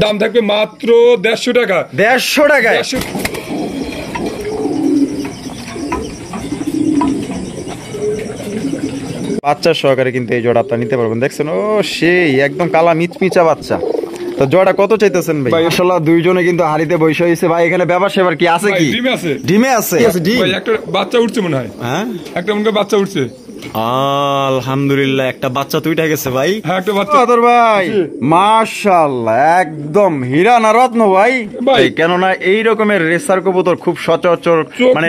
দাম থাকবে মাত্র 150 টাকা। 150 টাকায় বাচ্চা সহকারে কিন্তু এই জোড়া আপনারা নিতে পারবেন। দেখছেন ও সেই একদম কালা মিচমিচা বাচ্চা। তো জোড়া কত চাইতেছেন ভাই? মাশাআল্লাহ দুইজনে কিন্তু হাড়িতে বসে হইছে ভাই। এখানে ব্যাপার সেবার কি আছে? কি ডিমে আছে? ডিমে আছে ভাই একটা বাচ্চা উঠছে মনে হয়। হ্যাঁ একটা মনে হয় বাচ্চা উঠছে। আলহামদুলিল্লাহ একটা বাচ্চা তো উঠে গেছে ভাই। হ্যাঁ একটা বাচ্চা। আদর ভাই মাশাআল্লাহ একদম হীরা না রত্ন ভাই। কেন না এই রকমের রেসার কবুতর খুব সচরাচর মানে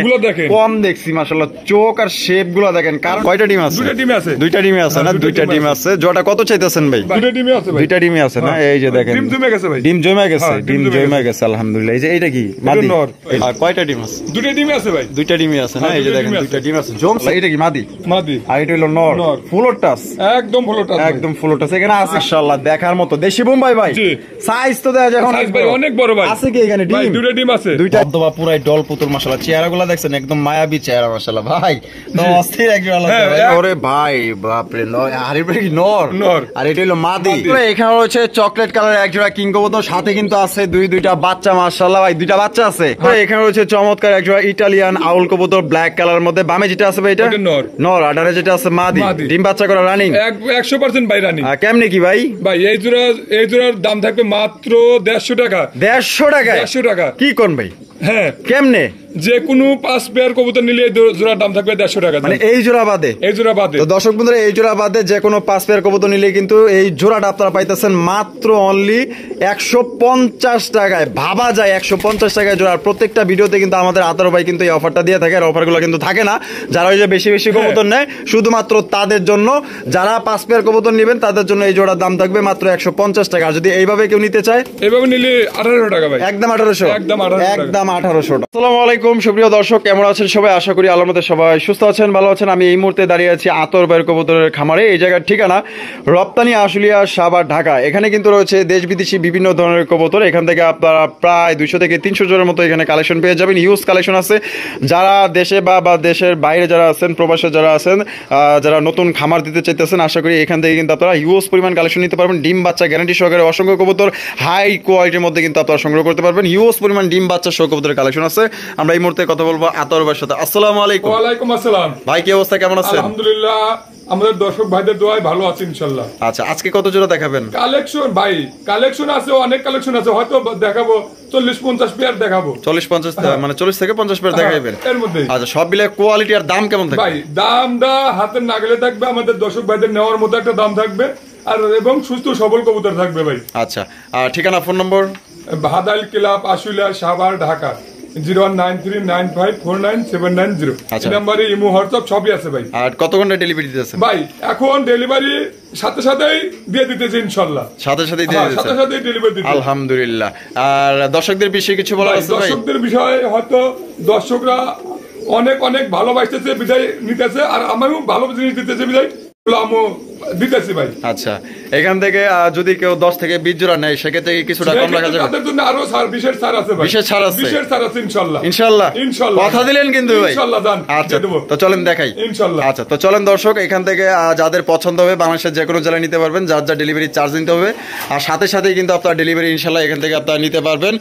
কম দেখছি। মাশাআল্লাহ চোখ আর শেপ গুলো দেখেন। কারণ কয়টা ডিম আছে? দুইটা ডিমে আছে। দুইটা ডিমে আছে না? দুইটা ডিম আছে। জোড়া কত চাইতেছেন ভাই? দুইটা ডিমে আছে ভাই। দুইটা ডিমে আছে না? এই যে দেখেন ডিম জমে গেছে ভাই। ডিম জমে গেছে। ডিম জমে গেছে আলহামদুলিল্লাহ। এই যে এইটা কি মাদি? আর কয়টা ডিম আছে? দুইটা ডিমে আছে ভাই। দুইটা ডিমে আছে না? এই যে দেখেন দুইটা ডিম আছে। জমছে। এটা কি মাদি? মাদি। আর এটা হলো নর। ফুল টাচ একদম ফুল টাচ একদম ফুল টাচ। এখানে আছে মাশাআল্লাহ দেখার মতো দেশি বোম্বাই ভাই। সাইজ তো দেখা যায় এখন সাইজ ভাই অনেক বড় ভাই। আছে কি এখানে ডিম? দুইটা ডিম আছে। দুইটা দবা পুরাই ডল পুতুল মাশাআল্লাহ। চেহারাগুলো দেখছেন একদম মায়াবী চেহারা মাশাআল্লাহ ভাই। তো অস্থির একজন আলাদা ভাই। ওরে ভাই বাপ রে আরে ভাই নর নর আর এটা হলো মাদি। এখানে রয়েছে চকলেট কালারের একজোড়া কিং কবুতর। সাথে কিন্তু আছে দুইটা বাচ্চা মাশাআল্লাহ ভাই। দুইটা বাচ্চা আছে। এখানে রয়েছে চমৎকার একজোড়া ইটালিয়ান আউল কবুতর ব্ল্যাক কালারের মধ্যে। বামে যেটা আছে ভাই এটা নর। নর আডারে যেটা আছে মাদি। ডিম বাচ্চা করা রানিং 100% ভাই রানিং। কেমনে কি ভাই? ভাই এই জোড়ার দাম থাকবে মাত্র 150 টাকা। 150 টাকায়? 150 টাকা। কি কোন ভাই? হ্যাঁ কেমনে? যে কোনো 5 পেয়ার কবুতর নিলে এই জোড়ার দাম থাকবে 150 টাকা। মানে এই জোড়া বাদে? এই জোড়া বাদে। তো দর্শক বন্ধুরা এই জোড়া বাদে যে কোনো 5 পেয়ার কবুতর নিলে কিন্তু এই জোড়াটা আপনারা পাইতেছেন মাত্র অনলি 150 টাকায়। ভাবা যায় 150 টাকায় জোড়া। প্রত্যেকটা ভিডিওতে কিন্তু আমাদের আতার ভাই কিন্তু এই অফারটা দিয়ে থাকে। আর অফারগুলো কিন্তু থাকে না যারা ওই যে বেশি বেশি কবুতর নেয় শুধুমাত্র তাদের জন্য। যারা 5 পেয়ার কবুতর নেবেন তাদের জন্য এই জোড়ার দাম থাকবে মাত্র 150 টাকা। আর যদি এইভাবে কেউ নিতে চায় এইভাবে নিলে 1800 টাকা ভাই। একদম 1800। একদম 1800। একদম 1800 টাকা। আসসালামু আলাইকুম সুপ্রিয় দর্শক, কেমন আছেন সবাই? আশা করি আল্লাহর মধ্যে সবাই সুস্থ আছেন, ভালো আছেন। আমি এই মুহূর্তে দাঁড়িয়ে আছি আতর ভাইয়ের কবুতরের খামারে। এই জায়গার ঠিকানা রপ্তানি আশুলিয়া সাভার ঢাকা। এখানে কিন্তু রয়েছে দেশ বিদেশি বিভিন্ন ধরনের কবুতর। এখান থেকে আপনারা প্রায় 200 থেকে 300 জনের মতো এখানে কালেকশন পেয়ে যাবেন। হিউজ কালেকশন আছে। যারা দেশে বা দেশের বাইরে যারা আছেন, প্রবাসে যারা আছেন, যারা নতুন খামার দিতে চাইতেছেন, আশা করি এখান থেকে কিন্তু আপনারা হিউজ পরিমাণ কালেকশন নিতে পারবেন। ডিম বাচ্চা গ্যারান্টি সহকারে অসংখ্য কবুতর হাই কোয়ালিটির মধ্যে কিন্তু আপনারা সংগ্রহ করতে পারবেন। হিউজ পরিমাণ ডিম বাচ্চা সহ কবুতরের কালেকশন আছে। আমরা এই মুহূর্তে কথা বলবো আতর ভাইয়ের সাথে। আসসালামু আলাইকুম। ওয়ালাইকুম আসসালাম। ভাই কি অবস্থা, কেমন আছেন? আলহামদুলিল্লাহ আমাদের দর্শক ভাইদের দোয়ায় ভালো আছি ইনশাআল্লাহ। আচ্ছা আজকে কত জোড়া দেখাবেন? কালেকশন ভাই কালেকশন আছে, অনেক কালেকশন আছে। হয়তো দেখাবো 40-50 পেয়ার দেখাবো। 40-50 মানে 40 থেকে 50 পেয়ার দেখাবেন এর মধ্যে। আচ্ছা সব মিলে কোয়ালিটি আর দাম কেমন থাকবে? ভাই দামটা হাতের নাগালে থাকবে। আমাদের দর্শক ভাইদের নেওয়ার মতো একটা দাম থাকবে আর এবং সুস্থ সবল কবুতর থাকবে ভাই। আচ্ছা আর ঠিকানা ফোন নম্বর? ভাদাইল ক্লাব আশুলিয়া সাভার ঢাকা 019395497990। এই নম্বরে ইমো হোয়াটসঅ্যাপ সবই আছে ভাই। আর কত ঘন্টা ডেলিভারি দিতেছেন ভাই? এখন ডেলিভারি সাথে সাথেই দিয়ে দিতেছি ইনশাআল্লাহ। সাথে সাথেই দিয়ে দিতেছেন? সাথে সাথেই ডেলিভারি দিতেছি আলহামদুলিল্লাহ। আর দর্শকদের বিষয়ে কিছু বলার আছে ভাই? দর্শকদের বিষয়ে হয়তো দর্শকরা অনেক অনেক ভালোবাসতেছে বিদায় নিতেছে, আর আমিও ভালো জিনিস দিতেছে বিদায় আমি দিতেছি ভাই। আচ্ছা এখান থেকে যদি কেউ 10 থেকে 20 জোড়া নেয় সেক্ষেত্রে কিছুটা কম রাখা যাবে? তাদের জন্য আরো বিশেষ ছাড় আছে ভাই। বিশেষ ছাড় আছে? বিশেষ ছাড় আছে ইনশাআল্লাহ। ইনশাআল্লাহ ইনশাআল্লাহ কথা দিলেন কিন্তু ভাই। ইনশাআল্লাহ দান। আচ্ছা তো চলেন দেখাই ইনশাআল্লাহ। আচ্ছা তো চলেন দর্শক, এখান থেকে যাদের পছন্দ হবে বাংলাদেশের যে কোনো জেলায় নিতে পারবেন। যার যা ডেলিভারি চার্জ নিতে হবে আর সাথে সাথেই কিন্তু আপনার ডেলিভারি ইনশাআল্লাহ এখান থেকে আপনারা নিতে পারবেন।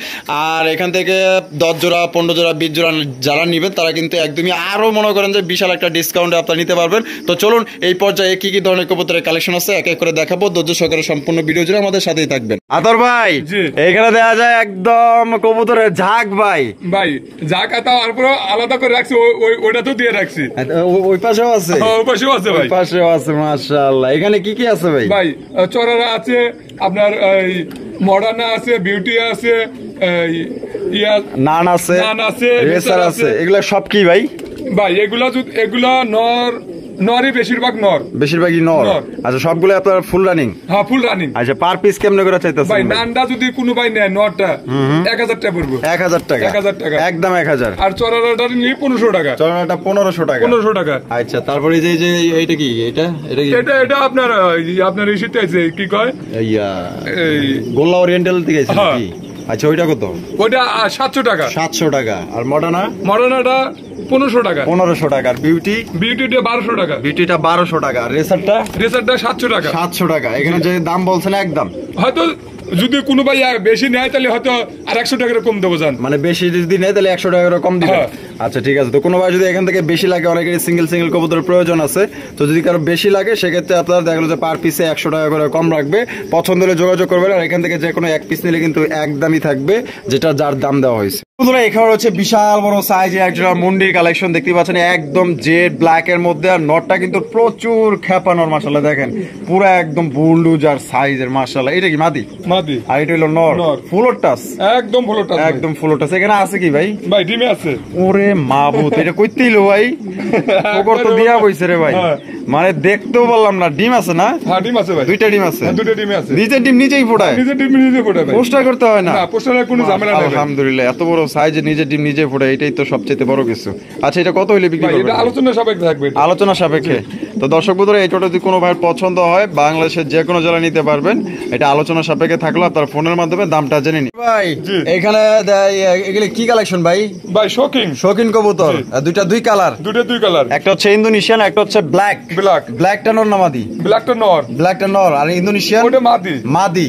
আর এখান থেকে 10 জোড়া 15 জোড়া 20 জোড়া যারা নেবেন তারা কিন্তু একদমই আরো মনে করেন যে বিশাল একটা ডিসকাউন্টে আপনারা নিতে পারবেন। তো চলুন এই পর্যায়ে কি কি ধরনের কবুতরের কালেকশন আছে এক এক করে দেখাবো। ধৈর্য সহকারে সম্পূর্ণ ভিডিও জুড়ে আমাদের সাথেই থাকবেন। আতর ভাই এখানে দেখা যায় একদম কবুতরের ঝাঁক ভাই। ভাই ঝাঁক তারপর আলাদা করে রাখছি, ওইটা তো দিয়ে রাখছি। ওই পাশেও আছে? ওই পাশেও আছে ভাই। পাশেও আছে মাশাআল্লাহ। এখানে কি কি আছে ভাই? ভাই চড়ারা আছে, আপনার মডার্না আছে, বিউটি আছে, নান আছে, নান আছে, রেসার আছে। এগুলা সব কি ভাই? ভাই এগুলা নরই বেশিরভাগ নর। বেশিরভাগই নর। আচ্ছা সবগুলো আপনার ফুল রানিং? হ্যাঁ ফুল রানিং। আচ্ছা পার পিস কেমনে করে চাইতেছেন ভাই? নানটা যদি কোনো ভাই নেয় নরটা 1000 টাকা পড়বে। 1000 টাকা? 1000 টাকা একদম 1000। আর চড়ারাটা নিয়ে 1500 টাকা। চড়ারাটা 1500 টাকা? 1500 টাকা। আচ্ছা তারপরে যে এইটা কি? এটা কি? এটা আপনার ইসিতে আছে কি কয় এই গোল্লা ওরিয়েন্টাল থেকে আছে কি? আচ্ছা ওইটা কত? ওইটা 700 টাকা। 700 টাকা। আর মডার্নাটা 1500 টাকা। 1500 টাকা। আর বিউটিটা 1200 টাকা। বিউটিটা 1200 টাকা। আর রেসারটা 700 টাকা। 700 টাকা। এখানে যে দাম বলছেন একদম হয়তো যদি কোনো ভাই বেশি নেয় তাহলে হয়তো আর 100 টাকা কম দেবো জান। মানে বেশি যদি নেয় তাহলে 100 টাকা করে কম দিবে। হ্যাঁ। আচ্ছা ঠিক আছে। তো কোনো ভাই যদি এখান থেকে বেশি লাগে, অনেকের সিঙ্গেল সিঙ্গেল কবুতরের প্রয়োজন আছে, তো যদি কারো বেশি লাগে সেক্ষেত্রে আপনারা দেখা গেলো যে পার পিসে 100 টাকা করে কম রাখবে। পছন্দ হলে যোগাযোগ করবেন। আর এখান থেকে যে কোনো এক পিস নিলে কিন্তু একদমই থাকবে, যেটা যার দাম দেওয়া হয়েছে। বন্ধুরা এখানে হচ্ছে বিশাল বড় সাইজের একজোড়া মুন্ডি কালেকশন দেখতে পাচ্ছেন, একদম জেড ব্ল্যাক এর মধ্যে। আর নটটা কিন্তু প্রচুর খেপানোর, মাশাআল্লাহ দেখেন পুরো একদম বুলডুজার সাইজের মাশাআল্লাহ। এটা কি মাদি? মাদি। আর এটা হলো নর। ফুল টাস, একদম ফুল টাস, একদম ফুল টাস। এখানে আছে কি ভাই? ভাই ডিমে আছে। ওরে মাবুত, এটা কইতেইলো ভাই, ওগর তো দিয়া বইছে রে ভাই। মানে দেখতেও বললাম না, ডিম আছে না? হ্যাঁ ডিম আছে ভাই, দুইটা ডিম আছে। দুইটা ডিমে আছে। নিজের ডিম নিজেই ফোটায়? নিজের ডিম নিজে ফোটায় ভাই, পোস্টার করতে হয় না। না পোস্টারের কোনো ঝামেলা নাই। আলহামদুলিল্লাহ, এত বড় সাইজে নিজের ডিম নিজে ফোটায়, এটাই তো সবচেয়ে বড় কিছু। আচ্ছা এটা কত হইলে বিক্রি ভাই করবেন? এটা আলোচনা সাপেক্ষে থাকবে। আলোচনা সাপেক্ষে। তো দর্শক বন্ধুরা এই টোটো যদি কোনো ভাইয়ের পছন্দ হয় বাংলাদেশের যে কোনো জেলায় নিতে পারবেন। এটা আলোচনা সাপেক্ষে থাকলো, আপনার ফোনের মাধ্যমে দামটা জেনে নিন। ভাই এখানে এগুলো কি কালেকশন ভাই? ভাই শৌখিন, শৌখিন কবুতর, দুইটা দুই কালার। দুইটা দুই কালার, একটা হচ্ছে ইন্দোনেশিয়ান, একটা হচ্ছে ব্ল্যাক। ব্ল্যাক, ব্ল্যাকটা নর না মাদি? ব্ল্যাকটা নর। ব্ল্যাকটা নর আর ইন্দোনেশিয়ান ওটা মাদি। মাদি।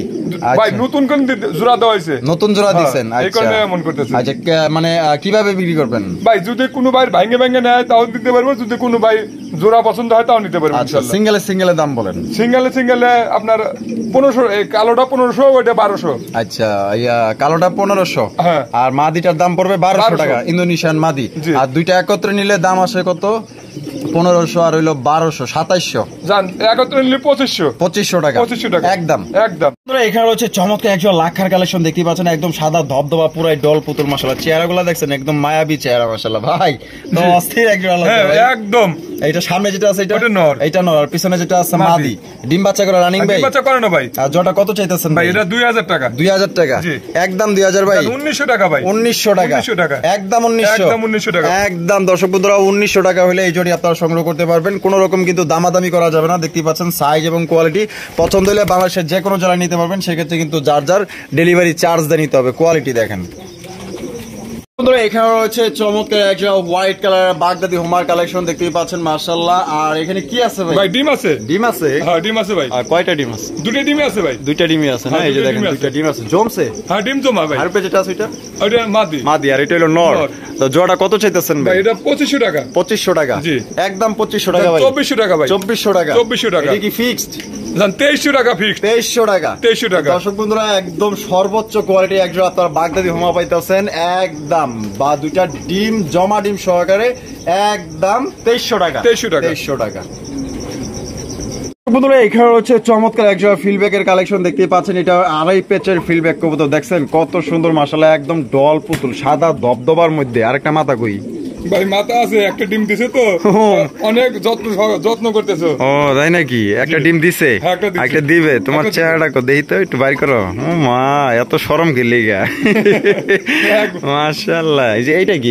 ভাই নতুন কোন জোড়া দেওয়া হয়েছে? নতুন জোড়া দিবেন? এই কারণে এমন করতেছে। আচ্ছা মানে কিভাবে বিক্রি করবেন? ভাই যদি কোনো ভাই ভাঙে ভাঙে নেয় তাও দিতে পারবো, যদি কোনো ভাই জোড়া পছন্দ হয় তাও নিতে পারবো ইনশাআল্লাহ। সিঙ্গেলে সিঙ্গেলে দাম বলেন। সিঙ্গেলে আপনার 1500, এই কালোটা 1500, ওইটা 1200। আচ্ছা কালোটা 1500, হ্যাঁ। আর মাদিটার দাম পড়বে 1200 টাকা, ইন্দোনেশিয়ান মাদি। আর দুইটা একত্রে নিলে দাম আসে কত? 1500 আর হইলো 1200, 2700। জান একত্রে নিলে 2500 টাকা। 2500 টাকা একদম একদম। এখানে হচ্ছে চমৎকার একজন লাখার কালেকশন দেখতে পাচ্ছেন, একদম সাদা ধবধবা পুরাই ডল পুতুল মাশাআল্লাহ। চেহারাগুলো দেখছেন একদম মায়াবী চেহারা মাশাআল্লাহ ভাই, তো অস্থির একজন আলাদা। হ্যাঁ একদম। এইটা সামনে যেটা আছে এটা নর, এটা নর, আর পিছনে যেটা আছে মাদি। ডিম বাচ্চা করে রানিং ভাই? ডিম বাচ্চা করে না ভাই। আর জোড়া কত চাইতেছেন ভাই? এটা 2000 টাকা। 2000 টাকা? একদম 2000 ভাই। 1900 টাকা ভাই। 1900 টাকা, একদম 1900 টাকা একদম। দর্শক বন্ধুরা 1900 টাকা হলে এই জোড়ি আপনারা সংগ্রহ করতে পারবেন। কোন রকম কিন্তু দামাদামি করা যাবে না। দেখতে পাচ্ছেন সাইজ এবং কোয়ালিটি পছন্দ হলে বাংলাদেশের যে কোনো জেলায় নিতে পারবেন। সেক্ষেত্রে কিন্তু যার যার ডেলিভারি চার্জ দিয়ে নিতে হবে। কোয়ালিটি দেখেন বন্ধুরা। এখানে রয়েছে চমৎকার একটা হোয়াইট কালার বাগদাদি হোমার কালেকশন দেখতেই পাচ্ছেন মাশাআল্লাহ। আর এখানে কি আছে ভাই? ভাই ডিম আছে। ডিম আছে? হ্যাঁ ডিম আছে ভাই। আর কয়টা ডিম আছে? দুটো ডিমই আছে ভাই। দুইটা ডিমই আছে না? এই যে দেখেন দুইটা ডিম আছে। জমছে? হ্যাঁ ডিম জমা ভাই। আর পেজটা আছে ওইটা? ওইটা মাদি। মাদি। আর এটা হলো নর। তো জোড়া কত চাইতেছেন ভাই? এটা 2500 টাকা। 2500 টাকা? জি একদম 2500 টাকা ভাই। 2400 টাকা ভাই। 2400 টাকা? 2400 টাকা। এটা কি ফিক্সড? জান 2300 টাকা ফিক্সড। 2300 টাকা? 2300 টাকা। দর্শক বন্ধুরা একদম সর্বোচ্চ কোয়ালিটি একজন আপনার বাগদাদি হোমা পাইতেছেন একদম, বা দুইটা ডিম জমা ডিম সহকারে একদম 2300 টাকা। 2300 টাকা। বন্ধুরা এখানে হচ্ছে চমৎকার একজন ফিল্ডব্যাকের কালেকশন দেখতে পাচ্ছেন। এটা আড়াই পেচের ফিল্ডব্যাক কবুতর দেখছেন কত সুন্দর মাশাআল্লাহ, একদম ডল পুতুল সাদা ধবধবার মধ্যে। আরেকটা মাথা কই? ভাই মাথা আছে, একটা ডিম দিছে তো অনেক যত্ন করতেছো। ও তাই নাকি? একটা ডিম দিছে? একটা দিবে? তোমার চেহারাটা কো দেই তো, একটু বাইর করো। ও মা এত শরম কি লাগা মাশাআল্লাহ। এই যে এইটা কি?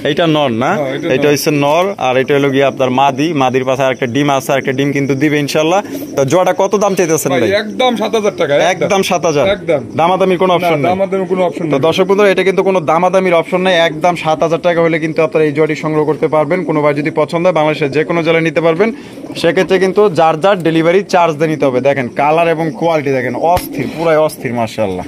এইটা নর না? এটা হচ্ছে নর, আর এটা হলো কি আপনার মাদি। মাদির পাশে আরেকটা ডিম আছে, আরেকটা ডিম কিন্তু দিবে ইনশাআল্লাহ। তো জোড়াটা কত দাম চাইতেছেন ভাই? একদম 7000 টাকা। একদম 7000? একদম। দামাদামির কোনো অপশন নেই? দামাদামির কোনো অপশন নেই। তো দর্শক বন্ধুরা এটা কিন্তু কোনো দামাদামির অপশন নেই, একদম 7000 টাকা হলে কিন্তু আপনারা এই জোড়াটি সংগ্রহ করতে পারবেন। কোনো ভাই যদি পছন্দ হয় বাংলাদেশের যে কোনো জেলায় নিতে পারবেন। সেক্ষেত্রে কিন্তু যার যার ডেলিভারি চার্জ দিয়ে নিতে হবে। দেখেন কালার এবং কোয়ালিটি দেখেন অস্থির, পুরাই অস্থির মাশাআল্লাহ।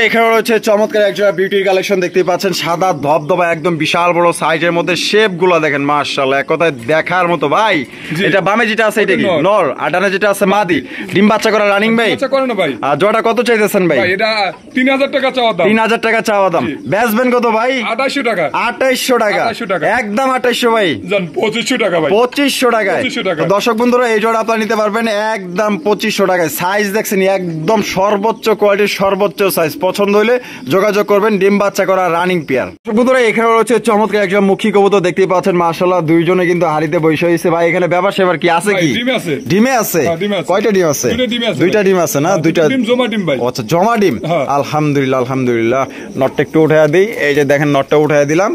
এখানে রয়েছে চমৎকার একটা বিউটির কালেকশন দেখতে পাচ্ছেন, সাদা ধবধবা একদম বিশাল বড় সাইজের মধ্যে। শেপ গুলো দেখেন মাশাআল্লাহ, এক কথায় দেখার মতো ভাই। এটা বামে যেটা আছে এটা কি নর, আর ডানে যেটা আছে মাদি। ডিম বাচ্চা করা রানিং ভাই? বাচ্চা করে না ভাই। আর জোড়া কত চাইতেছেন ভাই? এটা 3000 টাকা চাওয়া দাম। 3000 টাকা চাওয়া দাম। বেচবেন কত ভাই? 2800 টাকা। 2800 টাকা? একদম 2800 ভাই। জান 2500 টাকা ভাই। 2500 টাকায়? দর্শক বন্ধুরা এই জোড়া আপনারা নিতে পারবেন একদম 2500 টাকায়। সাইজ দেখছেন একদম সর্বোচ্চ কোয়ালিটির সর্বোচ্চ সাইজ। পছন্দ হলে যোগাযোগ করবেন। ডিম বাচ্চা করা রানিং পেয়ার। বন্ধুরা এখানে রয়েছে চমৎকার একজন মুখী কবুতর দেখতেই পাচ্ছেন মাশাআল্লাহ, দুইজনে কিন্তু হাড়িতে বসে হয়েছে ভাই। এখানে ব্যাপার সেবার কি আছে কি? ডিমে আছে? কয়টা ডিম আছে? দুইটা ডিম আছে না? দুইটা ডিম জমা ডিম ভাই। আচ্ছা জমা ডিম। আলহামদুলিল্লাহ আলহামদুলিল্লাহ। নটটা একটু উঠাইয়া দিই। এই যে দেখেন নটটা উঠাইয়া দিলাম।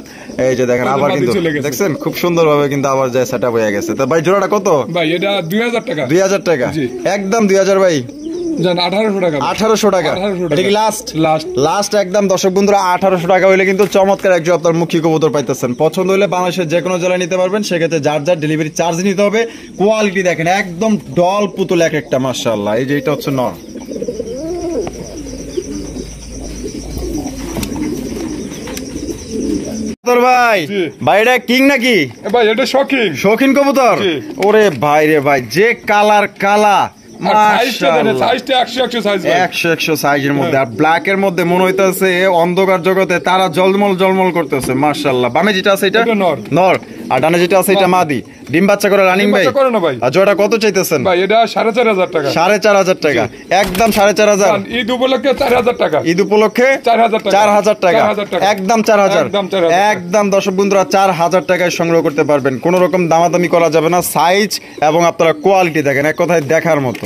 এই যে দেখেন আবার কিন্তু দেখছেন খুব সুন্দর ভাবে কিন্তু আবার যায় সেটআপ হয়ে গেছে। তো ভাই জোড়াটা কত? ভাই এটা 2000 টাকা। 2000 টাকা? একদম 2000 ভাই। জান 1800 টাকা। 1800 টাকা। 1800 এটা কি টাকা। লাস্ট? লাস্ট। লাস্ট একদম দর্শক বন্ধুরা 1800 টাকা হইলে কিন্তু চমৎকার একজন আপনার মুখী কবুতর পাইতেছেন। পছন্দ হলে বাংলাদেশের যে কোনো জেলায় নিতে পারবেন, সেক্ষেত্রে যার যার ডেলিভারি চার্জ নিতে হবে। কোয়ালিটি দেখেন একদম ডল পুতুল এক একটা, মাশাআল্লাহ। এই যে এটা হচ্ছে নর। ভাই জি। ভাই এটা কিং নাকি? ভাই এটা শৌখিন। শৌখিন কবুতর? জি। ওরে ভাই রে ভাই, যে কালার কালা, সাইজটা 100 সাইজ ভাই। 100 সাইজের মধ্যে, আর ব্ল্যাক এর মধ্যে মনে হইতেছে অন্ধকার জগতে তারা জলমল জলমল করতেছে, মাশাআল্লাহ। বামে যেটা আছে এটা এটা নর। নর, আর ডানে যেটা আছে এটা মাদি। ডিম বাচ্চা করে রানিং ডিম ভাই? বাচ্চা করে না ভাই। আর জোড়া কত চাইতেছেন ভাই এটা 4500 টাকা। 4500 টাকা, একদম 4500। ঈদ উপলক্ষে 4000 টাকা। ঈদ উপলক্ষে 4000 টাকা। 4000 টাকা, 4000 টাকা। একদম 4000। একদম 4000 টাকা। একদম দর্শক বন্ধুরা 4000 টাকায় সংগ্রহ করতে পারবেন। কোন রকম দামাদামি করা যাবে না। সাইজ এবং আপনারা কোয়ালিটি দেখেন, এক কথায় দেখার মতো।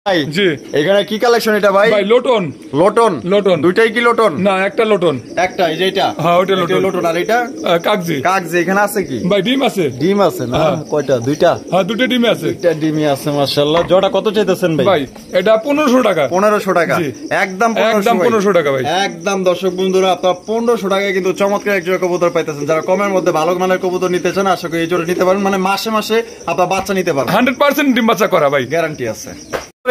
ভাই জি। এখানে কি কালেকশন এটা ভাই? ভাই লোটন। লোটন? লোটন। দুইটাই কি লোটন? না একটা লোটন। একটা, এই যে এটা? হ্যাঁ, ওটা লোটন। লোটন। আর এটা কাগজি। কাগজি। এখানে আছে কি ভাই ডিম আছে। ডিম আছে না? হ্যাঁ। কয়টা? দুইটা? হ্যাঁ দুটো ডিমে আছে। দুইটা ডিমই আছে, মাশাআল্লাহ। জোড়া কত চাইতেছেন ভাই? ভাই এটা 1500 টাকা। 1500 টাকা, জি। একদম একদম 1500 টাকা ভাই। একদম দর্শক বন্ধুরা আপনারা 1500 টাকায় কিন্তু চমৎকার এক জোড়া কবুতর পাইতেছেন। যারা কমের মধ্যে ভালো মানের কবুতর নিতে চান, আশা করি এই জোড়া নিতে পারেন। মানে মাসে মাসে আপনারা বাচ্চা নিতে পারবেন, 100% ডিম বাচ্চা করা ভাই। গ্যারান্টি আছে।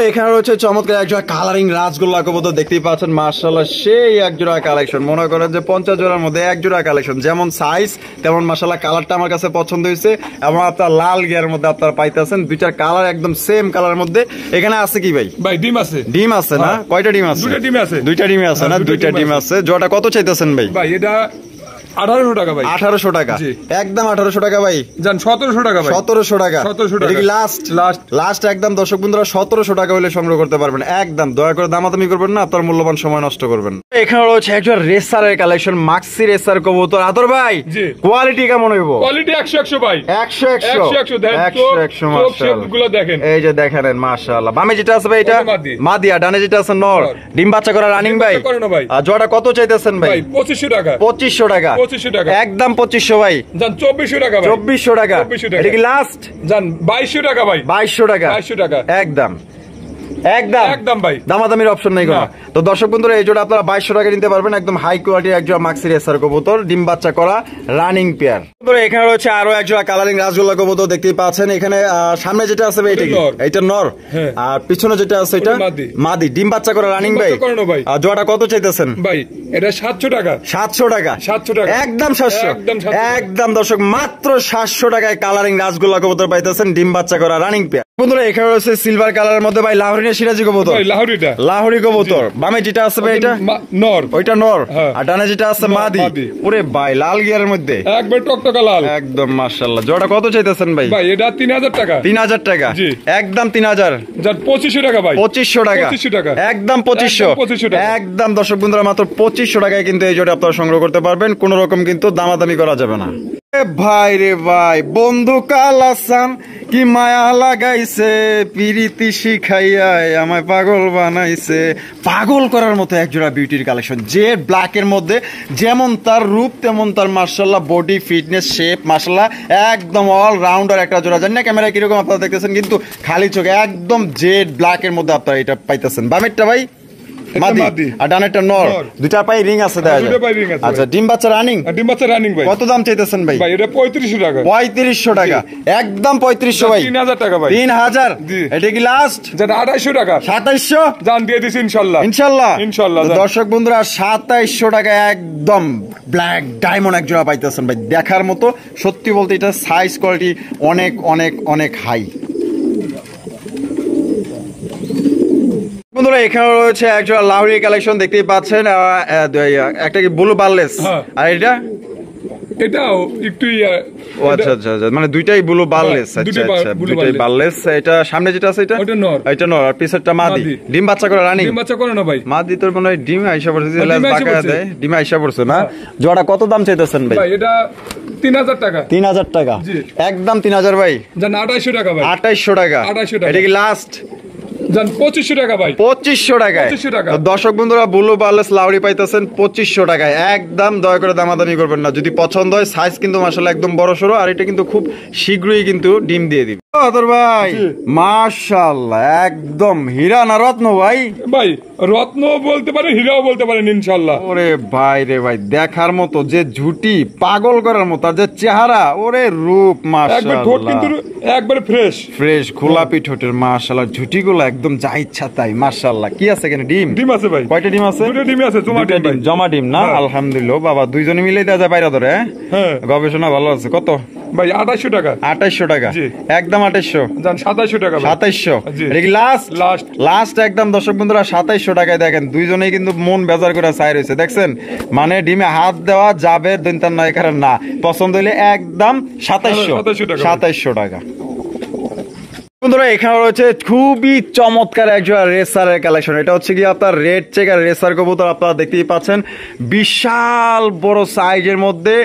এখানে রয়েছে চমৎকার এক জোড়া কালারিং রাজগোল্লা কবুতর, দেখতেই পাচ্ছেন, মাশাআল্লাহ। সেই এক জোড়া কালেকশন, মনে করেন যে 50 জোড়ার মধ্যে এক জোড়া কালেকশন। যেমন সাইজ তেমন মাশাআল্লাহ কালারটা আমার কাছে পছন্দ হয়েছে। এবং আপনার লাল গিয়ার মধ্যে আপনারা পাইতেছেন দুইটার কালার একদম সেম কালারের মধ্যে। এখানে আছে কি ভাই? ভাই ডিম আছে। ডিম আছে না? হ্যাঁ। কয়টা ডিম আছে? দুইটা ডিম আছে। দুইটা ডিম আছে না? হ্যাঁ, দুইটা ডিম আছে। জোড়া কত চাইতেছেন ভাই? ভাই এটা 1800 টাকা ভাই। 1800 টাকা, জি। একদম 1800 টাকা ভাই। জান 1700 টাকা ভাই। 1700 টাকা। 1700 টাকা। এটা কি লাস্ট? লাস্ট। লাস্ট একদম দর্শক বন্ধুরা 1700 টাকা হলে সংগ্রহ করতে পারবেন। একদম দয়া করে দামাদামি করবেন না, আপনার মূল্যবান সময় নষ্ট করবেন। এখানে রয়েছে একজন রেসারের কালেকশন, মাক্সি রেসার কবুতর। আদর ভাই জি। কোয়ালিটি কেমন হইব? কোয়ালিটি 100 ভাই। 100 100 দেন। 100 মাশাআল্লাহ। গুলো দেখেন। এই যে দেখেন, মাশাআল্লাহ। বামে যেটা আছে ভাই এটা ওটা মাদি। মাদি, আর ডানে যেটা আছে নর। নর। ডিম বাচ্চা করা রানিং ডিম ভাই? বাচ্চা করে না ভাই। আর জোড়া কত চাইতেছেন ভাই? ভাই 2500 টাকা। 2500 টাকা। 2500 টাকা। একদম 2500 ভাই। জান 2400 টাকা ভাই। 2400 টাকা। 2400 টাকা। এটা কি লাস্ট? জান 2200 টাকা ভাই। 2200 টাকা। 2200 টাকা। একদম একদম একদম ভাই। দামাদামির অপশন নেই কোনো। না। তো দর্শক বন্ধুরা এই জোড়া আপনারা 2200 টাকা নিতে পারবেন। একদম হাই কোয়ালিটির এক জোড়া মাক্সি রেসার কবুতর, ডিম বাচ্চা করা রানিং পেয়ার। এখানে রয়েছে আরো এক জোড়া কালারিং রাজগোল্লা কবুতর, দেখতেই পাচ্ছেন। এখানে সামনে যেটা আছে ভাই এটা কি? নর। এটা নর। হ্যাঁ। আর পিছনে যেটা আছে এটা ওটা মাদি। মাদি। ডিম বাচ্চা করা রানিং ডিম ভাই? বাচ্চা করানো ভাই। আর জোড়া কত চাইতেছেন ভাই এটা 700 টাকা। 700 টাকা। 700 টাকা। একদম 700। একদম 700 একদম দর্শক মাত্র 700 টাকায় কালারিং রাজগোল্লা কবুতর পাইতেছেন, ডিম বাচ্চা করা রানিং পেয়ার। বন্ধুরা এখানে রয়েছে সিলভার কালারের মধ্যে ভাই লাহোরি সিরাজি কবুতর। ভাই লাহোরিটা। লাহোরি কবুতর। বামে যেটা আছে ভাই এটা নর। ওইটা নর। হ্যাঁ। আর ডানে যেটা আছে নর, মাদি। মাদি। ওরে ভাই লাল গিয়ারের মধ্যে একবার টকটকা লাল। একদম মাশাআল্লাহ। জোড়া কত চাইতেছেন ভাই? ভাই এটা 3000 টাকা। 3000 টাকা। জি। একদম 3000। জান 2500 টাকা ভাই। 2500 টাকা। 2500 টাকা। একদম 2500। একদম 2500 টাকা। একদম দর্শক বন্ধুরা মাত্র 2500 টাকায় কিন্তু এই জোড়া আপনারা সংগ্রহ করতে পারবেন। কোন রকম কিন্তু দামাদামি করা যাবে না। ভাই রে ভাই, বন্ধু কালাসান কি মায়া লাগাইছে, পিরিতি শিখাইয়া আমায় পাগল বানাইছে। পাগল করার মতো একজোড়া বিউটির কালেকশন, যে ব্ল্যাক এর মধ্যে যেমন তার রূপ তেমন তার মাশাআল্লাহ বডি, ফিটনেস, শেপ মাশাআল্লাহ একদম অল রাউন্ডার একটা জোড়া। জানি না ক্যামেরায় কিরকম আপনারা দেখতেছেন, কিন্তু খালি চোখে একদম জেড ব্ল্যাক এর মধ্যে আপনারা এটা পাইতেছেন। বামেরটা ভাই মাদি, আর ডানেরটা নর। দুইটা পাই রিং আছে দেখা যায়। দুইটা পায়ে ring আছে আচ্ছা, ভাই। ডিম বাচ্চা রানিং? ডিম বাচ্চা রানিং ভাই। কত দাম চাইতেছেন ভাই? ভাই এটা 3500 টাকা। 3500 টাকা। একদম 3500 ভাই। 3000 টাকা ভাই। 3000। জি। এটা কি লাস্ট? জান 2800 টাকা। 2700। জান দিয়ে দিছি ইনশাআল্লাহ। ইনশাআল্লাহ। ইনশাআল্লাহ। তো দর্শক বন্ধুরা 2700 টাকা একদম ব্ল্যাক ডায়মন্ড এক জোড়া পাইতেছেন ভাই, দেখার মতো। সত্যি বলতে এটা সাইজ কোয়ালিটি অনেক অনেক অনেক হাই। বন্ধুরা এখানে রয়েছে একজোড়া লাহোরি কালেকশন, দেখতেই পাচ্ছেন। একটা কি ব্লু বার্লেস, হ্যাঁ। আর এটা এটাও একটু ও আচ্ছা আচ্ছা আচ্ছা, মানে দুইটাই ব্লু বার্লেস। হ্যাঁ, আচ্ছা দুইটাই আচ্ছা, blue দুইটাই বার্লেস। এটা সামনে যেটা আছে এটা ওটা নর। এটা নর, আর পিছরটা মাদি। মাদি। ডিম বাচ্চা করে রানিং? ডিম বাচ্চা করে না ভাই। মাদি তোর মনে হয় ডিম আইসা পড়ছে, ডিম আইসা বাঁকা পড়ছে। দেয়, ডিম আইসা পড়ছে না? জোড়া কত দাম চাইতেছেন ভাই? ভাই এটা 3000 টাকা। 3000 টাকা। জি। একদম 3000 ভাই। জান 2800 টাকা ভাই। 2800 টাকা। 2800 টাকা। এটা কি লাস্ট? জান 2500 টাকা ভাই। 2500 টাকায়। 2500 টাকা। তো দর্শক বন্ধুরা ব্লু বার্লেস লাহোরি পাইতেছেন 2500 টাকায়। একদম দয়া করে দামাদামি করবেন না। যদি পছন্দ হয়, সাইজ কিন্তু মাশাআল্লাহ একদম বড় সড়ো, আর এটা কিন্তু খুব শীঘ্রই কিন্তু ডিম দিয়ে দিবে। আতর ভাই মাশাআল্লাহ একদম হীরা না রত্ন ভাই? ভাই রত্ন বলতে পারেন, হীরাও বলতে পারেন ইনশাআল্লাহ। ওরে ভাই রে ভাই, দেখার মতো যে ঝুটি, পাগল করার মতো, আর যে চেহারা, ওরে রূপ একবার ঠোঁট কিন্তু মাশাআল্লাহ একবারে ফ্রেশ ফ্রেশ গোলাপি ঠোঁটের মাশাআল্লাহ, ঝুটিগুলো একদম যা ইচ্ছা তাই মাশাআল্লাহ। কি আছে এখানে? ডিম? ডিম আছে ভাই। কয়টা ডিম আছে? দুটো ডিম আছে, জমা দুইটা ডিম ভাই। জমা ডিম না? হ্যাঁ। আলহামদুলিল্লাহ বাবা, দুইজনে মিলে দেওয়া যায় বাইরে ধরে। হ্যাঁ গবেষণা ভালো আছে। কত ভাই? 2800 টাকা। 2800 টাকা? জি। একদম 2800? জান 2700 টাকা ভাই। 2700? জি। এটা কি লাস্ট? লাস্ট। লাস্ট একদম দর্শক বন্ধুরা 2700 টাকায়। দেখেন দুইজনেই কিন্তু মন বেজার করে চাই রয়েছে, দেখছেন? মানে ডিমে হাত দেওয়া যাবে, দৈন্তার নয় কারণ না, পছন্দ হলে একদম 2700 টাকা। 2700 টাকা। বন্ধুরা এখানে রয়েছে খুবই চমৎকার একজোড়া রেসারের কালেকশন। এটা হচ্ছে কি আপনার রেড চেকার রেসার কবুতর, আপনারা দেখতেই পাচ্ছেন বিশাল বড় সাইজের মধ্যে।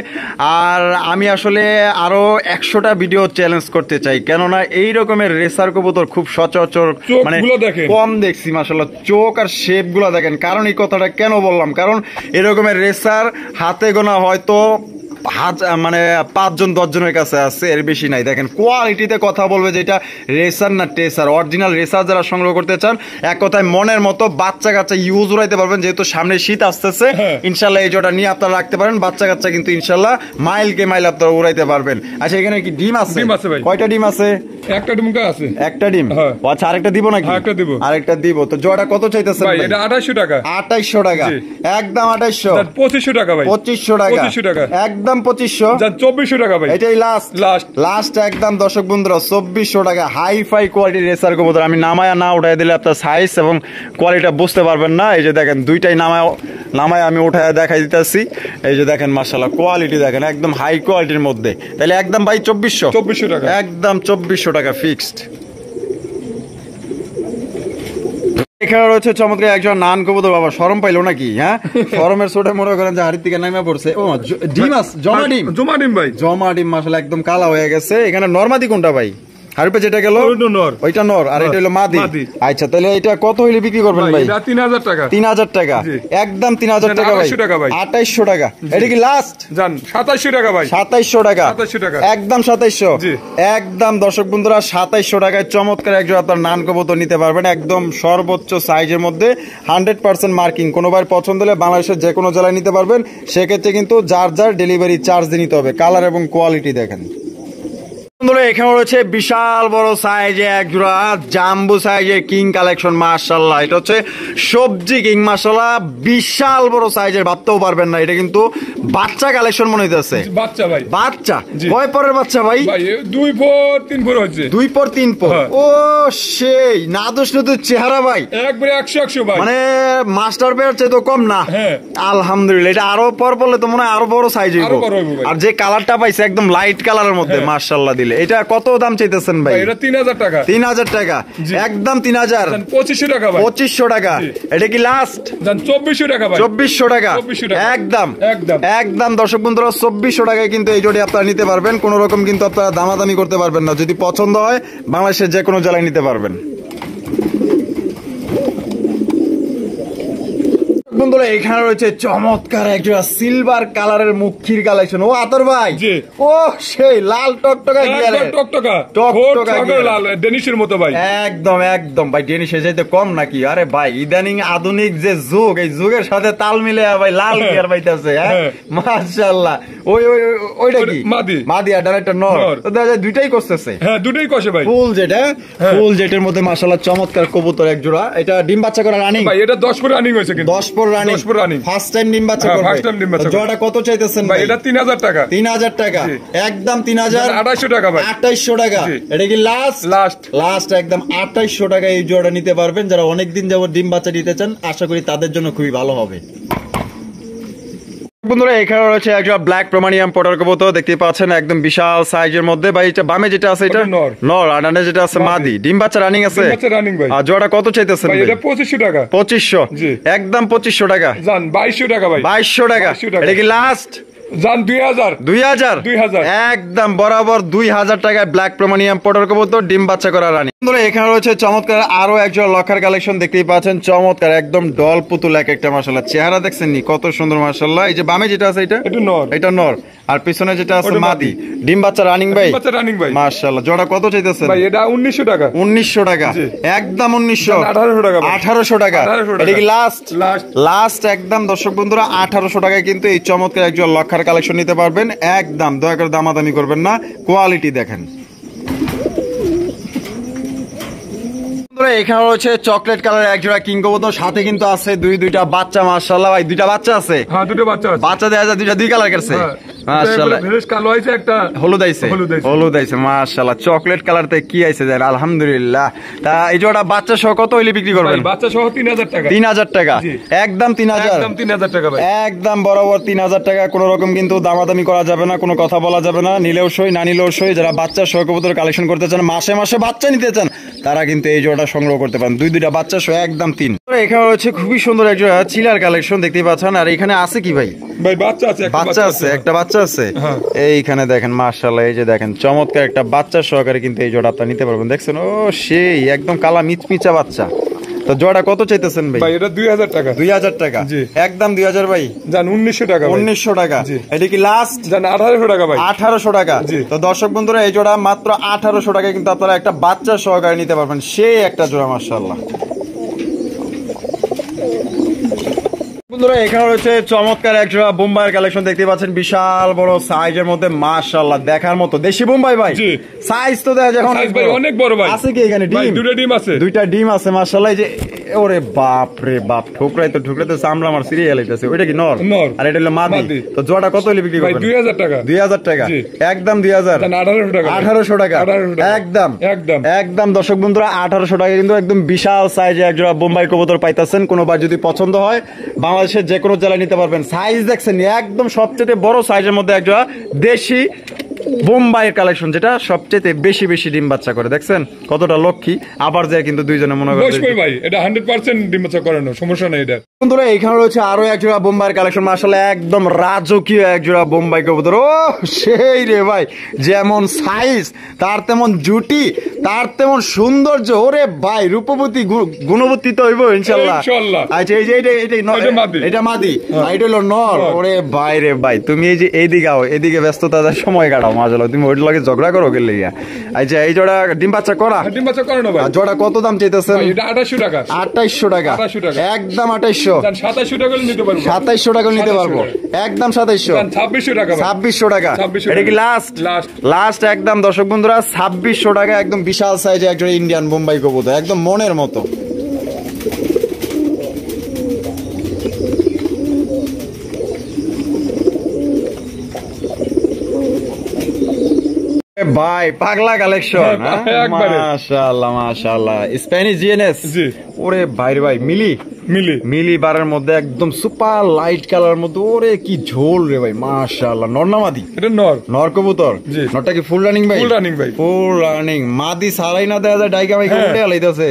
আর আমি আসলে আরো 100টা ভিডিও চ্যালেঞ্জ করতে চাই, কেননা এই রকমের রেসার কবুতর খুব সচরাচর মানে চোখগুলো দেখেন। কম দেখছি মাশাআল্লাহ। চোখ আর শেপ গুলা দেখেন। কারণ এই কথাটা কেন বললাম, কারণ এরকমের রেসার হাতে গোনা হয়তো মানে 5-10 জনের কাছে আছে, এর বেশি নাই। দেখেন কোয়ালিটিতে কথা বলবে যেটা রেসার না টেসার, অরিজিনাল রেসার যারা সংগ্রহ করতে চান, এক কথায় মনের মতো বাচ্চা কাচ্চা ইউজ উড়াইতে পারবেন। যেহেতু সামনে শীত আসতেছে, ইনশাল্লাহ এই জোটা নিয়ে আপনারা রাখতে পারেন। বাচ্চা কাচ্চা কিন্তু ইনশাল্লাহ মাইলকে মাইল আপনারা উড়াইতে পারবেন। আচ্ছা এখানে কি ডিম আছে? ডিম আছে ভাই। কয়টা ডিম আছে? একটা ডিম আছে। একটা ডিম? হ্যাঁ। আচ্ছা আরেকটা দিব নাকি? আরেকটা দিব। আরেকটা দিব। তো জোড়া কত চাইতেছেন ভাই? ভাই? এটা 2800 টাকা। 2800 টাকা? জি। একদম 2800? জান 2500 টাকা ভাই। 2500 টাকা? 2500 টাকা। একদম 2500? জান 2400 টাকা ভাই। এটাই লাস্ট? লাস্ট। লাস্ট একদম দর্শক বন্ধুরা 2400 টাকা। হাই ফাই কোয়ালিটির রেসার কবুতর। আমি নামায়া না উঠাই দিলে আপনার সাইজ এবং কোয়ালিটি বুঝতে পারবেন না। এই যে দেখেন দুইটাই নামায় আমি উঠায় দেখাই দিতেছি। এই যে দেখেন মাশাআল্লাহ কোয়ালিটি দেখেন একদম হাই কোয়ালিটির মধ্যে। তাহলে একদম ভাই 2400? 2400 টাকা। একদম 2400 টাকা ফিক্সড। এখানে রয়েছে চমৎকার একজন নান কবুতর। বাবা শরম পাইলো নাকি? হ্যাঁ শরমের ছোটে মনে করেন যে হাড়ির থেকে নামে পড়ছে। ও ডিম আছে? জমা ডিম? জমা ডিম ভাই। জমা ডিম মাশাআল্লাহ একদম কালা হয়ে গেছে। এখানে নরমাদি কোনটা ভাই? হারুপে যেটা গেল ওইটা নর, আর এটা হলো মাদি। আচ্ছা তাহলে এটা কত হইলে বিক্রি করবেন ভাই? এটা 3000 টাকা। 3000 টাকা? একদম 3000 টাকা ভাই। 2800 টাকা? এটা কি লাস্ট? জান 2700 টাকা ভাই। 2700 টাকা? 2700 টাকা। একদম 2700? একদম দর্শক বন্ধুরা 2700 টাকায় চমৎকার একজন আপনার নান কবুতর নিতে পারবেন, একদম সর্বোচ্চ সাইজের মধ্যে 100% মার্কিং। কোনো ভাই পছন্দ হলে বাংলাদেশের যে কোনো জেলায় নিতে পারবেন। সেক্ষেত্রে কিন্তু যার যার ডেলিভারি চার্জ দিয়ে নিতে হবে। কালার এবং কোয়ালিটি দেখেন। এখানে রয়েছে বিশাল বড় সাইজে এক জোড়া জাম্বু সাইজের কিং কালেকশন মাশাআল্লাহ। এটা হচ্ছে সবজি কিং মাশাআল্লাহ, বিশাল বড় সাইজের, ভাবতেও পারবেন না। এটা কিন্তু বাচ্চা কালেকশন মনে হইতেছে। বাচ্চা ভাই। বাচ্চা? কয় পরের বাচ্চা ভাই? ভাই 2 পর 3 পর হচ্ছে। 2 পর 3 পর? ও সেই নাদুস নতুন চেহারা ভাই, একবারে 100 ভাই। মানে মাস্টার বেয়ার চেয়ে তো কম না। হ্যাঁ আলহামদুলিল্লাহ। এটা আরো পর পড়লে তো মনে হয় আরো বড় সাইজ হইব। আর যে কালারটা পাইছে একদম লাইট কালারের মধ্যে মাশাআল্লাহ দিলে। এটা কত দাম চাইতেছেন ভাই? এটা 3000 টাকা। 3000 টাকা? একদম 3000? 2500 টাকা ভাই। 2500 টাকা? এটা কি লাস্ট? জান 2400 টাকা ভাই। 2400 টাকা? 2400 টাকা। একদম একদম একদম দর্শক বন্ধুরা 2400 টাকায় কিন্তু এই জোড়ি আপনারা নিতে পারবেন। কোন রকম কিন্তু আপনারা দামাদামি করতে পারবেন না। যদি পছন্দ হয় বাংলাদেশের যে কোনো জেলায় নিতে পারবেন। বন্ধুরা এখানে রয়েছে চমৎকার একটা সিলভার কালারের মুখির কালেকশন। ও আতর ভাই, ও সেই লাল টকটকা লাল ডেনিশের মতো ভাই। একদম একদম ভাই ডেনিশের চাইতে কম নাকি? আরে ভাই ইদানিং আধুনিক যে যুগ, এই যুগের সাথে তাল মিলে ভাই লাল গিয়ার পাইতেছে। হ্যাঁ মাশাআল্লাহ। ওইটা কি? মাদি আর একটা নর? দুইটাই করতেছে? হ্যাঁ দুটোই কষে ভাই। ফুল যেটা, ফুল যেটার মধ্যে মাশাআল্লাহ চমৎকার কবুতর এক জোড়া। এটা ডিম বাচ্চা করা রানিং ভাই? এটা 10 পর রানিং হয়েছে কিন্তু। 10 পর রানিং? ফার্স্ট টাইম ডিম বাচ্চা করবে? ফার্স্ট টাইম ডিম বাচ্চা। জোড়াটা কত চাইতেছেন ভাই? এটা 3000 টাকা। 3000 টাকা? একদম 3000? 2800 টাকা ভাই। 2800 টাকা? এটা কি লাস্ট? লাস্ট একদম 2800 টাকা এই জোড়া নিতে পারবেন। যারা অনেকদিন যাবত ডিম বাচ্চা দিতে চান আশা করি তাদের জন্য খুবই ভালো হবে। বন্ধুরা এখানে রয়েছে একটা ব্ল্যাক প্রোমানিয়াম পটার কবুতর, দেখতে পাচ্ছেন একদম বিশাল সাইজের মধ্যে। ভাই এটা বামে যেটা আছে এটা নর, আর ডানে যেটা আছে মাদি। ডিম বাচ্চা রানিং আছে? আর জোড়া কত চাইতেছেন ভাই? এটা 2500 টাকা। 2500? একদম 2500 টাকা? জান 2200 টাকা ভাই। 2200 টাকা? এটা কি লাস্ট? জান 2000 2000 2000 একদম বরাবর 2000 টাকায় ব্ল্যাক প্রোমানিয়াম পটার কবুতর ডিম বাচ্চা করা রানী। বন্ধুরা এখানে রয়েছে চমৎকার আরো একজন লক্ষার কালেকশন দেখতেই পাচ্ছেন, চমৎকার একদম ডল পুতুল এক একটা মাশাআল্লাহ, চেহারা দেখছেন নি কত সুন্দর মাশাআল্লাহ। এই যে বামে যেটা আছে এটা নর আর পিছনে যেটা আছে মাদি, ডিম বাচ্চা রানিং ভাই, বাচ্চা রানিং ভাই মাশাআল্লাহ। জোড়া কত চাইতেছেন ভাই? এটা 1900 টাকা। 1900 টাকা একদম 1900 1800 টাকা 1800 টাকা। এটা কি লাস্ট একদম দর্শক বন্ধুরা 1800 টাকায় কিন্তু এই চমৎকার একজন লক্ষার কালেকশন নিতে পারবেন একদম। দয়া করে দামাদামি করবেন না, কোয়ালিটি দেখেন। এখানে রয়েছে চকলেট কালার এক জোড়া কিং কবুতর, সাথে কিন্তু আছে দুইটা বাচ্চা মাশাআল্লাহ ভাই, দুইটা বাচ্চা আছে। হ্যাঁ দুটো বাচ্চা আছে। বাচ্চা দেখা যায় দুই কালার করছে মাশাআল্লাহ, ফ্রেশ কালো আছে একটা হলুদ আইছে মাশাআল্লাহ। চকলেট কালারতে কি আইছে জানেন আলহামদুলিল্লাহ। তা এই জোড়া বাচ্চা সহ কত হইলে বিক্রি করবেন? বাচ্চা সহ 3000 টাকা। 3000 টাকা একদম 3000 একদম 3000 টাকা ভাই, একদম বরাবর 3000 টাকা। কোন রকম কিন্তু দামাদামি করা যাবে না, কোনো কথা বলা যাবে না, নিলেও সই না নিলেও সই। যারা বাচ্চা সহ কবুতর কালেকশন করতে চান, মাসে মাসে বাচ্চা নিতে চান, তারা কিন্তু এই জোড়াটা সংগ্রহ করতে পারেন। দুইটা বাচ্চা সহ একদম 3। এখানে রয়েছে খুবই সুন্দর এক জোড়া চিলার কালেকশন দেখতেই পাচ্ছেন। আর এখানে আছে কি ভাই? ভাই বাচ্চা আছে, একটা বাচ্চা আছে এইখানে দেখেন মাশাআল্লাহ। এই যে দেখেন চমৎকার একটা বাচ্চা সহকারে কিন্তু এই জোড়া আপনারা নিতে পারবেন। দেখছেন ও সেই একদম কালা মিচমিচা বাচ্চা। তো জোড়া কত চাইতেছেন ভাই? ভাই এটা 2000 টাকা। 2000 টাকা একদম 2000 ভাই জান 1900 টাকা। 1900 টাকা এটা কি লাস্ট? জান 1800 টাকা ভাই। 1800 টাকা। তো দর্শক বন্ধুরা এই জোড়া মাত্র 1800 টাকায় কিন্তু আপনারা একটা বাচ্চা সহকারে নিতে পারবেন, সেই একটা জোড়া মাশাআল্লাহ। বন্ধুরা এখানে রয়েছে চমৎকার এক জোড়া বোম্বাইয়ের কালেকশন দেখতে পাচ্ছেন, বিশাল বড় সাইজের মধ্যে মাশাআল্লাহ, দেখার মতো দেশি বোম্বাই ভাই। সাইজ তো দেখা যায় অনেক বড় ভাই। আছে কি এখানে ডিম? দুইটা ডিম আছে মাশাআল্লাহ। এই যে ওরে বাপ রে বাপ, ঠোকরাইতে চামড়া আমার সিরিয়াল হইতাছে। ওইটা কি নর? আর এটা হলো মাদি। তো জোড়া কত হইলে বিক্রি করবেন? 2000 টাকা। 2000 টাকা একদম 2000। 1800 টাকা। 1800 টাকা একদম দর্শক বন্ধুরা 1800 টাকা কিন্তু একদম বিশাল সাইজে এক জোড়া বোম্বাই কবুতর পাইতাছেন। কোনোবার যদি পছন্দ হয় বাংলাদেশের যে কোনো জেলায় নিতে পারবেন। সাইজ দেখছেন একদম সবচেয়ে বড় সাইজের মধ্যে এক জোড়া দেশি বোম্বাইয়ের কালেকশন, যেটা সবচেয়ে বেশি ডিম বাচ্চা করে। দেখছেন কতটা লক্ষ্মী। আবার যায় কিন্তু দুইজনে মনে করেন ভাই এটা 100% ডিম বাচ্চা করানো, সমস্যা নেই এটা। বন্ধুরা এখানে রয়েছে আরো এক জোড়া বোম্বাইয়ের কালেকশন মাশাআল্লাহ, একদম রাজকীয় এক জোড়া বোম্বাই কবুতর। ও সেই রে ভাই, যেমন সাইজ তার তেমন জুটি, তার তেমন সৌন্দর্য। ওরে ভাই রূপবতী গুণবতী তো হইব ইনশাআল্লাহ। আচ্ছা এই যে এটা মাদি, এটা হলো নর। ওরে ভাই রে ভাই, তুমি এই যে এইদিকে ব্যস্ততা সময় কাটাও মাশাআল্লাহ, তুমি ওইটার লাগে ঝগড়া করো গেলে। আচ্ছা এই জোড়া ডিম বাচ্চা করানো ভাই। জোড়া কত দাম চাইতেছেন? এটা 2800 টাকা। 2800 টাকা একদম 2800। 2700 টাকা নিতে পারবো। 2700 টাকা নিতে পারবো একদম 2700। 2600 টাকা। 2600 টাকা এটা কি লাস্ট একদম দর্শক বন্ধুরা 2600 টাকা একদম বিশাল সাইজে একজন ইন্ডিয়ান বোম্বাই কবুতর, একদম মনের মতো। ভাই পাগলা কালেকশন মাশাআল্লাহ স্প্যানিশ জিএনএস। ওরে ভাই রে ভাই মিলি বারের মধ্যে একদম সুপার লাইট কালার মধ্যে। ওরে কি ঝোল রে ভাই মাশাআল্লাহ। নর না মাদি? এটা নর কবুতর। নরটা কি ফুল রানিং ভাই? Full running. মাদি সারাই না দেয়া যায় ডাইকা ভাই উল্টে লাইতাছে,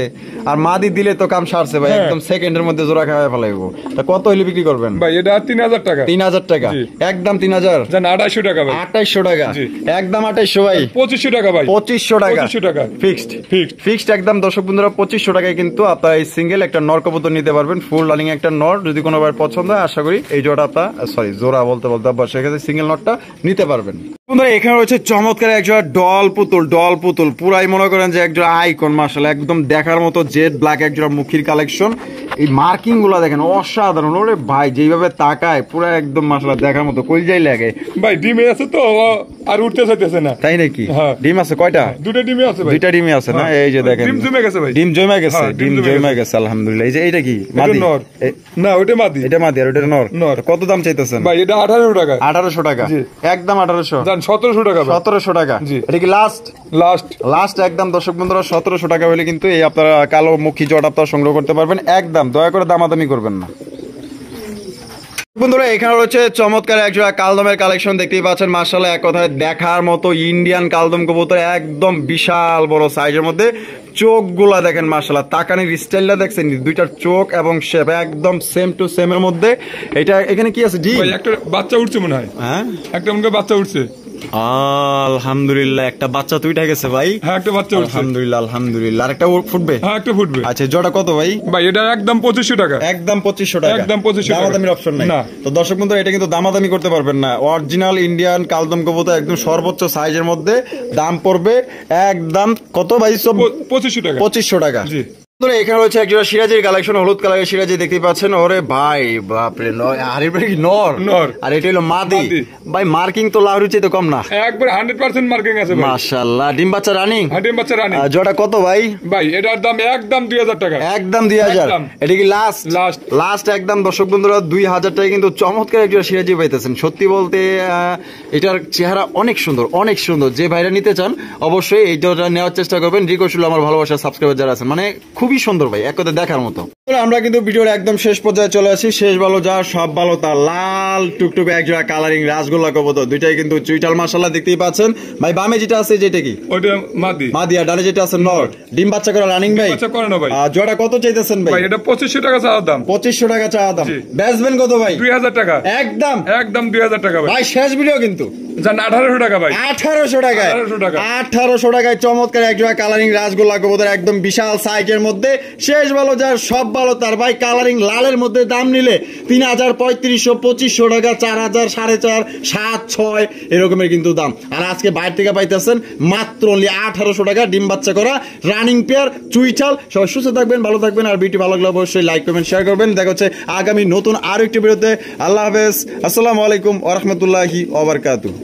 আর মাদি দিলে তো কাম সারছে ভাই, একদম সেকেন্ডের মধ্যে জোড়া খাওয়া ফেলাইবো। তা কত হইলে বিক্রি করবেন ভাই? এটা 3000 টাকা। 3000 টাকা একদম 3000। জান 2800 টাকা ভাই। 2800 টাকা একদম 2800 ভাই। 2500 টাকা ভাই। 2500 টাকা ফিক্সড একদম দর্শক বন্ধুরা 2500 টাকায় কিন্তু আপনারা এই সিঙ্গেল একটা নর কবুতর নিতে পারবেন, ফুল রানিং একটা নর। যদি কোনোবার পছন্দ হয় আশা করি এই জোড়া বলতে সেক্ষেত্রে সিঙ্গেল নটটা নিতে পারবেন। বন্ধুরা এখানে রয়েছে চমৎকার একজোড়া ডল পুতুল পুরাই মনে করেন যে একজোড়া আইকন মাশাআল্লাহ, একদম দেখার মতো জেড ব্ল্যাক একজোড়া মুখির কালেকশন। এই মার্কিং গুলা দেখেন অসাধারণ। ওরে ভাই যেভাবে তাকায় পুরো একদম মাশাআল্লাহ দেখার মতো, কলজাই লাগে ভাই। ডিমে আছে তো আর উঠতে চাইতেছে না। তাই নাকি? ডিম আছে কয়টা? দুটো ডিমে আছে ভাই। দুইটা ডিমে আছে না? এই যে দেখেন ডিম জমে গেছে ভাই। ডিম জমে গেছে আলহামদুলিল্লাহ। এই যে এইটা কি মাদি? না ওইটা মাদি। এটা মাদি আর ওটা নর। কত দাম চাইতেছেন ভাই? এটা 1800 টাকা। 1800 টাকা একদম 1800। জান 1700 টাকা। 1700 টাকা এটা কি লাস্ট একদম দর্শক বন্ধুরা 1700 টাকা হলে কিন্তু এই আপনারা কালো মুখী জট আপনারা সংগ্রহ করতে পারবেন একদম। দয়া করে দামাদামি করবেন না। বন্ধুরা এখানে রয়েছে চমৎকার একজোড়া কালদমের কালেকশন দেখতেই পাচ্ছেন মাশাআল্লাহ, এক কথায় দেখার মতো ইন্ডিয়ান কালদম কবুতর, একদম বিশাল বড় সাইজের মধ্যে চোখ গুলা দেখেন মাশাআল্লাহ, তাকানির স্টাইলটা দেখছেন, দুইটার চোখ এবং শেপ একদম সেম টু সেম এর মধ্যে। এটা এখানে কি আছে ডিম? ভাই একটা বাচ্চা উঠছে মনে হয়। হ্যাঁ একটা মনে হয় বাচ্চা উঠছে। আলহামদুলিল্লাহ, একটা বাচ্চা তো উঠে গেছে ভাই। হ্যাঁ একটা বাচ্চা উঠছে। আলহামদুলিল্লাহ আলহামদুলিল্লাহ। আর একটা ফুটবে? হ্যাঁ একটা ফুটবে। আচ্ছা জোড়া কত ভাই? ভাই এটা একদম 2500 টাকা। একদম 2500 টাকা। একদম 2500 টাকা। দামাদামির অপশন নাই না। তো দর্শক বন্ধু, এটা কিন্তু দামাদামি করতে পারবেন না। অরিজিনাল ইন্ডিয়ান কালদম কবুতর, একদম সর্বোচ্চ সাইজের মধ্যে। দাম পড়বে একদম কত ভাই? 2500 টাকা। 2500 টাকা। জি। এখানে হচ্ছে একজোড়া সিরাজির কালেকশন, হলুদ কালারের সিরাজি দেখতে পাচ্ছেন। ওরে ভাই বাপরে, নর নর। আর এটা হলো মাদি। ভাই মার্কিং তো লাহরুর চেয়ে তো কম না, একবার 100% মার্কিং আছে ভাই। মাশাআল্লাহ। ডিম বাচ্চা রানিং? হ্যাঁ ডিম বাচ্চা রানিং। জোড়া কত ভাই? ভাই এটার দাম একদম 2000 টাকা। একদম 2000। একদম। এটা কি লাস্ট? লাস্ট একদম। দর্শক বন্ধুরা 2000 টাকা কিন্তু চমৎকার একজোড়া সিরাজি পাইতেছেন। সত্যি বলতে এটার চেহারা অনেক সুন্দর, অনেক সুন্দর। যে ভাইরা নিতে চান অবশ্যই এইটা নেওয়ার চেষ্টা করবেন। রিকোয়েস্ট হলো আমার ভালোবাসার সাবস্ক্রাইবার যারা আছেন, মানে খুবই সুন্দর ভাই, এক কথা দেখার মতো। আমরা কিন্তু ভিডিওর একদম শেষ পর্যায়ে চলে আসি। শেষ ভালো যা সব ভালো তা, লাল টুকটুকে একজোড়া কালারিং রাসগোল্লা কবুতর, দুইটাই কিন্তু চুইটাল মাশাআল্লাহ দেখতেই পাচ্ছেন। ভাই বামে যেটা আছে যেটা কি? ওটা মাদি। মাদি। আর ডানে যেটা আছে নর। ডিম বাচ্চা করা রানিং ভাই? বাচ্চা করে না ভাই। জোড়া কত চাইতেছেন ভাই? ভাই এটা 2500 টাকা চাওয়ার দাম। 2500 টাকা চাওয়া দাম। বেচবেন কত ভাই? 2000 টাকা। একদম একদম 2000 টাকা ভাই। ভাই শেষ ভিডিও কিন্তু জান 1800 টাকা ভাই। 1800 টাকায়। 1800 টাকা। 1800 টাকায় চমৎকার একজোড়া কালারিং রাসগোল্লা কবুতর, একদম বিশাল সাইজের মধ্যে। শেষ ভালো যার সব ভালো তার ভাই। কালারিং লালের মধ্যে দাম নিলে 3000, 3500, 2500 টাকা, 4000, 4500, 7, 6 এরকমের কিন্তু দাম। আর আজকে বাইরে থেকে পাইতেছেন মাত্র অনলি 1800 টাকা। ডিম বাচ্চা করা রানিং পেয়ার চুইঠাল। সবাই সুস্থ থাকবেন, ভালো থাকবেন। আর ভিডিও ভালো লাগলে অবশ্যই লাইক কমেন্ট শেয়ার করবেন। দেখা হচ্ছে আগামী নতুন আরো একটি ভিডিওতে। আল্লাহ হাফেজ। আসসালামু আলাইকুম ওয়া রাহমাতুল্লাহি ওয়া বারাকাতুহু।